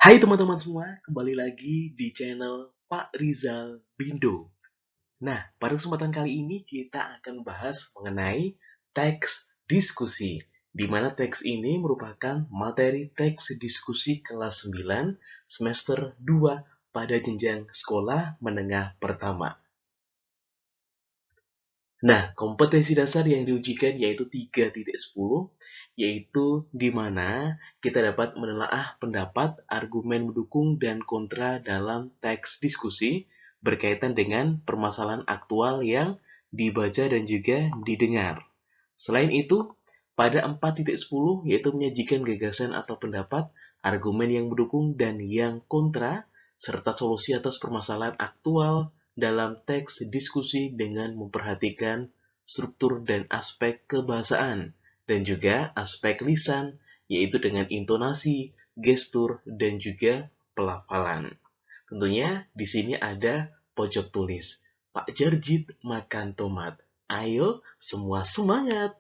Hai teman-teman semua, kembali lagi di channel Pak Rizal Bindo. Nah, pada kesempatan kali ini kita akan bahas mengenai teks diskusi, di mana teks ini merupakan materi teks diskusi kelas 9 semester 2 pada jenjang sekolah menengah pertama. Nah, kompetensi dasar yang diujikan yaitu 3.10, yaitu di mana kita dapat menelaah pendapat, argumen mendukung, dan kontra dalam teks diskusi berkaitan dengan permasalahan aktual yang dibaca dan juga didengar. Selain itu, pada 4.10 yaitu menyajikan gagasan atau pendapat, argumen yang mendukung dan yang kontra, serta solusi atas permasalahan aktual dalam teks diskusi dengan memperhatikan struktur dan aspek kebahasaan, dan juga aspek lisan, yaitu dengan intonasi, gestur, dan juga pelafalan. Tentunya di sini ada pojok tulis. Pak Jarjit makan tomat. Ayo, semua semangat!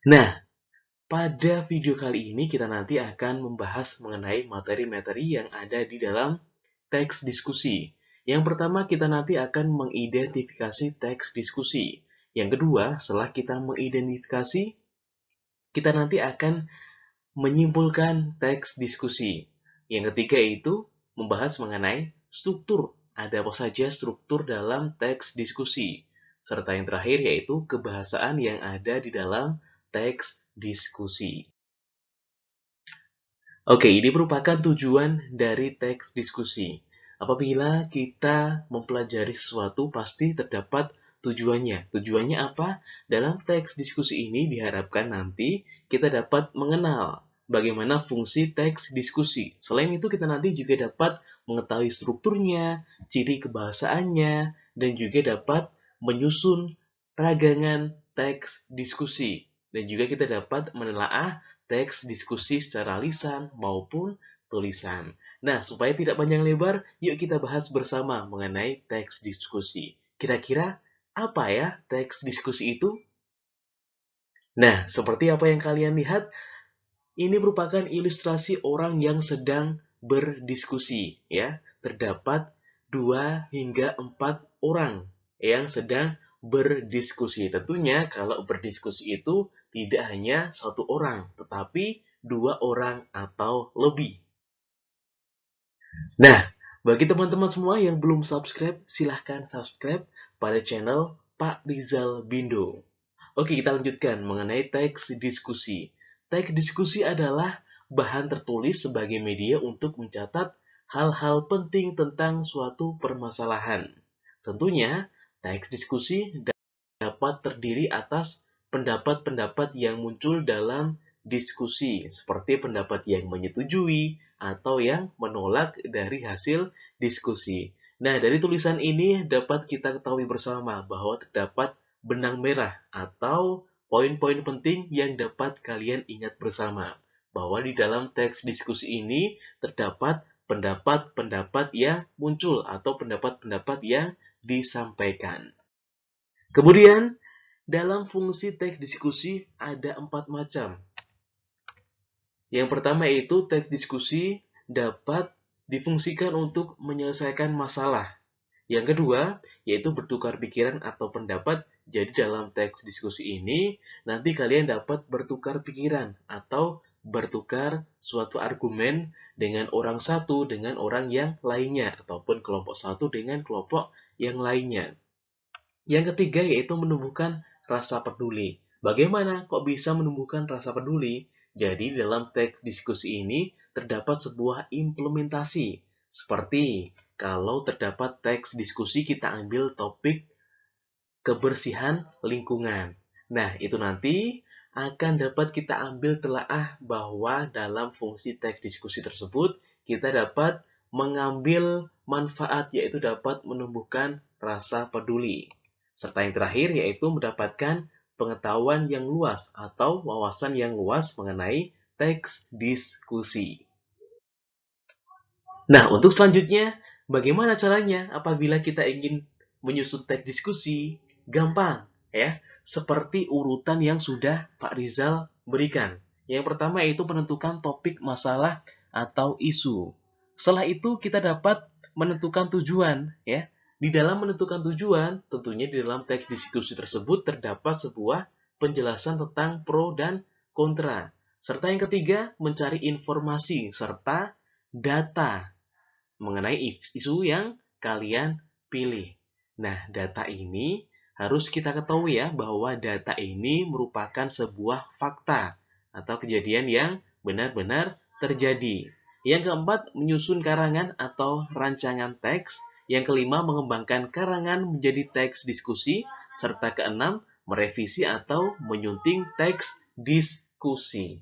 Nah, pada video kali ini kita nanti akan membahas mengenai materi-materi yang ada di dalam teks diskusi. Yang pertama, kita nanti akan mengidentifikasi teks diskusi. Yang kedua, setelah kita mengidentifikasi, kita nanti akan menyimpulkan teks diskusi. Yang ketiga itu membahas mengenai struktur. Ada apa saja struktur dalam teks diskusi. Serta yang terakhir yaitu kebahasaan yang ada di dalam teks diskusi. Oke, ini merupakan tujuan dari teks diskusi. Apabila kita mempelajari sesuatu, pasti terdapat tujuannya. Tujuannya apa? Dalam teks diskusi ini diharapkan nanti kita dapat mengenal bagaimana fungsi teks diskusi. Selain itu, kita nanti juga dapat mengetahui strukturnya, ciri kebahasaannya, dan juga dapat menyusun ragangan teks diskusi. Dan juga kita dapat menelaah teks diskusi secara lisan maupun tulisan. Nah, supaya tidak panjang lebar, yuk kita bahas bersama mengenai teks diskusi. Kira-kira apa ya teks diskusi itu? Nah, seperti apa yang kalian lihat, ini merupakan ilustrasi orang yang sedang berdiskusi, ya. Terdapat 2 hingga 4 orang yang sedang berdiskusi. Tentunya kalau berdiskusi itu tidak hanya satu orang, tetapi 2 orang atau lebih. Nah, bagi teman-teman semua yang belum subscribe, silahkan subscribe pada channel Pak Rizal Bindo. Oke, kita lanjutkan mengenai teks diskusi. Teks diskusi adalah bahan tertulis sebagai media untuk mencatat hal-hal penting tentang suatu permasalahan. Tentunya, teks diskusi dapat terdiri atas pendapat-pendapat yang muncul dalam diskusi, seperti pendapat yang menyetujui atau yang menolak dari hasil diskusi. Nah, dari tulisan ini dapat kita ketahui bersama bahwa terdapat benang merah atau poin-poin penting yang dapat kalian ingat bersama. Bahwa di dalam teks diskusi ini terdapat pendapat-pendapat yang muncul atau pendapat-pendapat yang disampaikan. Kemudian, dalam fungsi teks diskusi ada 4 macam. Yang pertama yaitu teks diskusi dapat difungsikan untuk menyelesaikan masalah. Yang kedua, yaitu bertukar pikiran atau pendapat. Jadi dalam teks diskusi ini, nanti kalian dapat bertukar pikiran atau bertukar suatu argumen dengan orang satu dengan orang yang lainnya, ataupun kelompok satu dengan kelompok yang lainnya. Yang ketiga yaitu menumbuhkan rasa peduli. Bagaimana kok bisa menumbuhkan rasa peduli? Jadi dalam teks diskusi ini terdapat sebuah implementasi. Seperti kalau terdapat teks diskusi kita ambil topik kebersihan lingkungan. Nah, itu nanti akan dapat kita ambil telaah bahwa dalam fungsi teks diskusi tersebut kita dapat mengambil manfaat yaitu dapat menumbuhkan rasa peduli. Serta yang terakhir yaitu mendapatkan pengetahuan yang luas atau wawasan yang luas mengenai teks diskusi. Nah, untuk selanjutnya, bagaimana caranya apabila kita ingin menyusun teks diskusi? Gampang, ya. Seperti urutan yang sudah Pak Rizal berikan. Yang pertama yaitu menentukan topik masalah atau isu. Setelah itu kita dapat menentukan tujuan, ya. Di dalam menentukan tujuan, tentunya di dalam teks diskusi tersebut terdapat sebuah penjelasan tentang pro dan kontra. Serta yang ketiga, mencari informasi serta data mengenai isu yang kalian pilih. Nah, data ini harus kita ketahui ya bahwa data ini merupakan sebuah fakta atau kejadian yang benar-benar terjadi. Yang keempat, menyusun karangan atau rancangan teks. Yang kelima, mengembangkan karangan menjadi teks diskusi. Serta keenam, merevisi atau menyunting teks diskusi.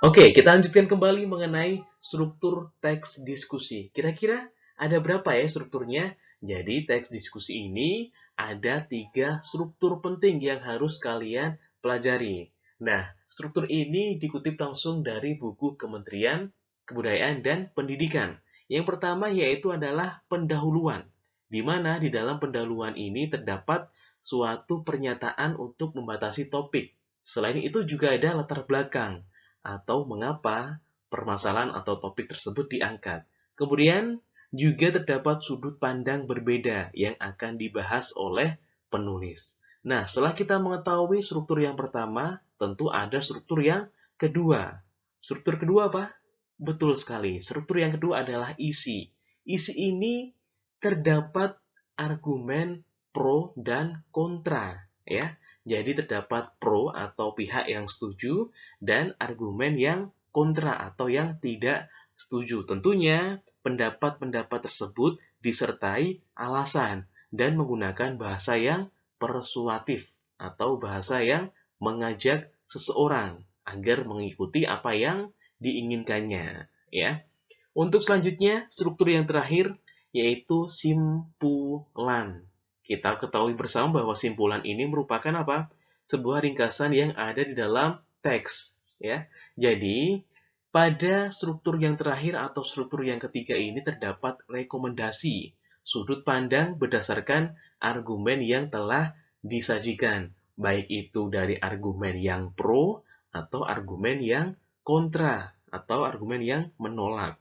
Oke, kita lanjutkan kembali mengenai struktur teks diskusi. Kira-kira ada berapa ya strukturnya? Jadi, teks diskusi ini ada 3 struktur penting yang harus kalian pelajari. Nah, struktur ini dikutip langsung dari buku Kementerian Kebudayaan dan Pendidikan. Yang pertama yaitu adalah pendahuluan, di mana di dalam pendahuluan ini terdapat suatu pernyataan untuk membatasi topik. Selain itu juga ada latar belakang atau mengapa permasalahan atau topik tersebut diangkat. Kemudian juga terdapat sudut pandang berbeda yang akan dibahas oleh penulis. Nah, setelah kita mengetahui struktur yang pertama, tentu ada struktur yang kedua. Struktur kedua apa? Betul sekali. Struktur yang kedua adalah isi. Isi ini terdapat argumen pro dan kontra, ya. Jadi terdapat pro atau pihak yang setuju dan argumen yang kontra atau yang tidak setuju. Tentunya pendapat-pendapat tersebut disertai alasan dan menggunakan bahasa yang persuatif atau bahasa yang mengajak seseorang agar mengikuti apa yang diinginkannya, ya. Untuk selanjutnya, struktur yang terakhir yaitu simpulan. Kita ketahui bersama bahwa simpulan ini merupakan apa? Sebuah ringkasan yang ada di dalam teks, ya. Jadi, pada struktur yang terakhir atau struktur yang ketiga ini terdapat rekomendasi, sudut pandang berdasarkan argumen yang telah disajikan, baik itu dari argumen yang pro atau argumen yang kontra atau argumen yang menolak.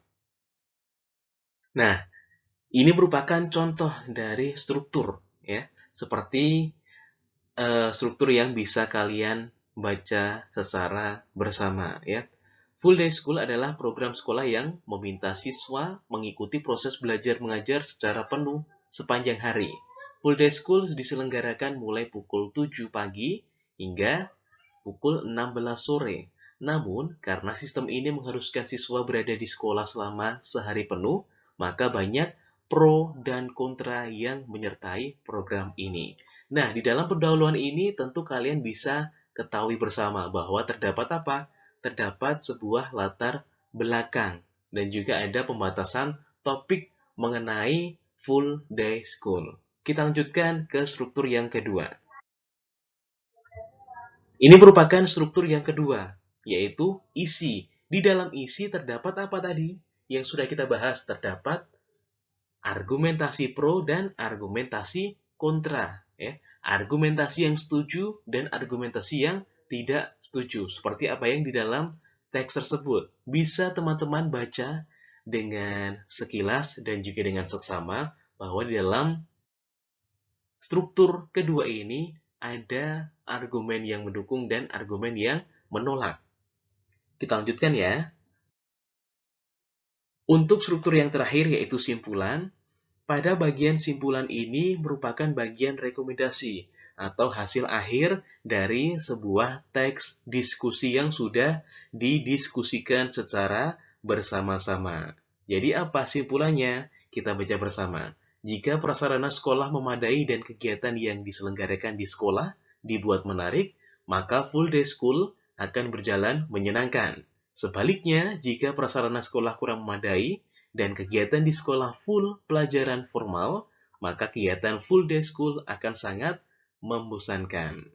Nah, ini merupakan contoh dari struktur, ya, seperti struktur yang bisa kalian baca secara bersama, ya. Full Day School adalah program sekolah yang meminta siswa mengikuti proses belajar mengajar secara penuh sepanjang hari. Full Day School diselenggarakan mulai pukul 7 pagi hingga pukul 16 sore. Namun, karena sistem ini mengharuskan siswa berada di sekolah selama sehari penuh, maka banyak pro dan kontra yang menyertai program ini. Nah, di dalam pendahuluan ini tentu kalian bisa ketahui bersama bahwa terdapat apa? Terdapat sebuah latar belakang dan juga ada pembatasan topik mengenai full day school. Kita lanjutkan ke struktur yang kedua. Ini merupakan struktur yang kedua, yaitu isi. Di dalam isi terdapat apa tadi? Yang sudah kita bahas, terdapat argumentasi pro dan argumentasi kontra. Ya. Argumentasi yang setuju dan argumentasi yang tidak setuju. Seperti apa yang di dalam teks tersebut. Bisa teman-teman baca dengan sekilas dan juga dengan seksama bahwa di dalam struktur kedua ini ada argumen yang mendukung dan argumen yang menolak. Kita lanjutkan ya. Untuk struktur yang terakhir yaitu simpulan, pada bagian simpulan ini merupakan bagian rekomendasi atau hasil akhir dari sebuah teks diskusi yang sudah didiskusikan secara bersama-sama. Jadi apa simpulannya? Kita baca bersama. Jika prasarana sekolah memadai dan kegiatan yang diselenggarakan di sekolah dibuat menarik, maka full day school akan berjalan menyenangkan. Sebaliknya, jika prasarana sekolah kurang memadai dan kegiatan di sekolah full pelajaran formal, maka kegiatan full day school akan sangat membosankan.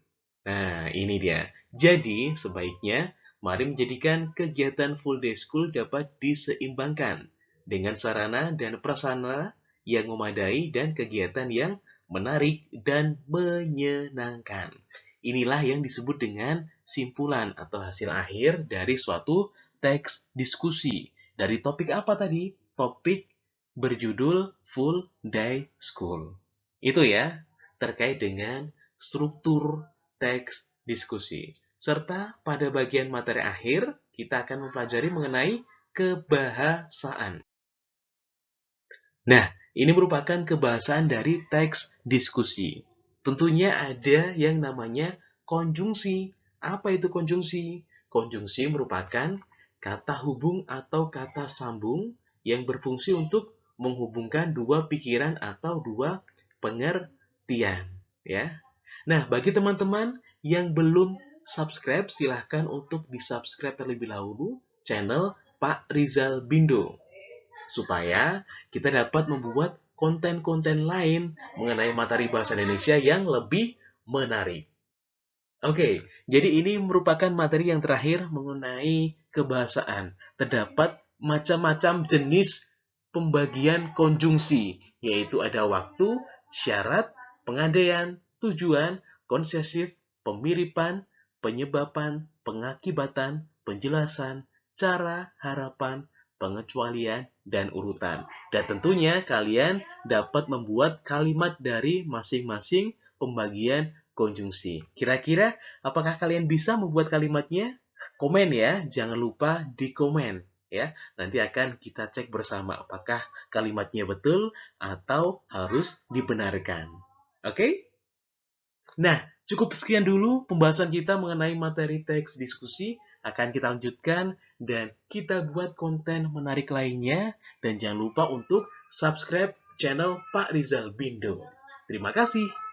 Nah, ini dia. Jadi, sebaiknya mari menjadikan kegiatan full day school dapat diseimbangkan dengan sarana dan prasarana yang memadai dan kegiatan yang menarik dan menyenangkan. Inilah yang disebut dengan simpulan atau hasil akhir dari suatu teks diskusi. Dari topik apa tadi? Topik berjudul Full Day School. Itu ya, terkait dengan struktur teks diskusi. Serta pada bagian materi akhir, kita akan mempelajari mengenai kebahasaan. Nah, ini merupakan kebahasaan dari teks diskusi. Tentunya ada yang namanya konjungsi. Apa itu konjungsi? Konjungsi merupakan kata hubung atau kata sambung yang berfungsi untuk menghubungkan dua pikiran atau dua pengertian. Ya. Nah, bagi teman-teman yang belum subscribe, silahkan untuk di-subscribe terlebih dahulu channel Pak Rizal Bindo, supaya kita dapat membuat konten-konten lain mengenai materi bahasa Indonesia yang lebih menarik. Oke, jadi ini merupakan materi yang terakhir mengenai kebahasaan. Terdapat macam-macam jenis pembagian konjungsi, yaitu ada waktu, syarat, pengandaian, tujuan, konsesif, pemiripan, penyebaban, pengakibatan, penjelasan, cara, harapan, pengecualian, dan urutan. Dan tentunya kalian dapat membuat kalimat dari masing-masing pembagian konjungsi. Kira-kira apakah kalian bisa membuat kalimatnya? Komen ya, jangan lupa di komen ya. Nanti akan kita cek bersama apakah kalimatnya betul atau harus dibenarkan. Oke? Nah, cukup sekian dulu pembahasan kita mengenai materi teks diskusi. Akan kita lanjutkan dan kita buat konten menarik lainnya. Dan jangan lupa untuk subscribe channel Pak Rizal Bindo. Terima kasih.